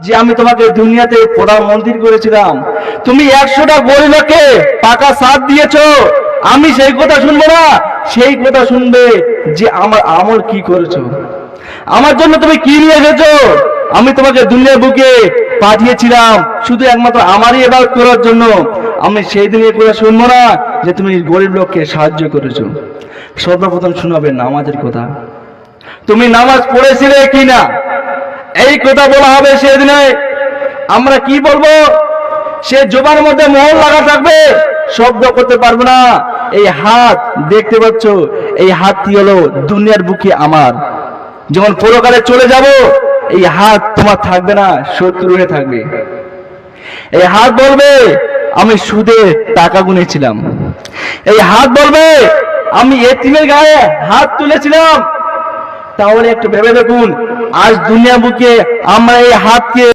যে আমি তোমাকে দুনিয়াতে প্রধানমন্ত্রী করেছিলাম, তুমি 100টা গরিবকে পাকা সাথ দিয়েছো, আমি সেই কথা শুনবো না? সেই কথা শুনবে যে আমার আমল কি করেছো, আমার জন্য তুমি কি নিয়ে এসেছো। আমি তোমাকে দুনিয়ার বুকে পাঠিয়েছিলাম শুধু একমাত্র আমারই ইবাদত করার জন্য। আমি সেই দিনের কথা শুনবো না যে তুমি গরিব লোককে সাহায্য করেছো। সর্বপ্রথম শোনাবে নামাজের কথা, তুমি নামাজ পড়েছিলে কিনা, এই কথা বলা হবে সেদিনে। আমরা কি বলবো? সে জোবার মধ্যে মোহর লাগা থাকবে, শব্দ করতে পারবে না। এই হাত দেখতে পাচ্ছ, এই হাতটি হলো দুনিয়ার বুকে আমার। যখন পরকালে চলে যাব, এই হাত তোমার থাকবে না, শত্রু হয়ে থাকবে। এই হাত বলবে আমি সুদে টাকা গুনেছিলাম। এই হাত বলবে আমি এতিমের গায়ে হাত তুলেছিলাম। তাহলে একটু ভেবে দেখুন, আজ দুনিয়া বুকে আমরা এই হাতকে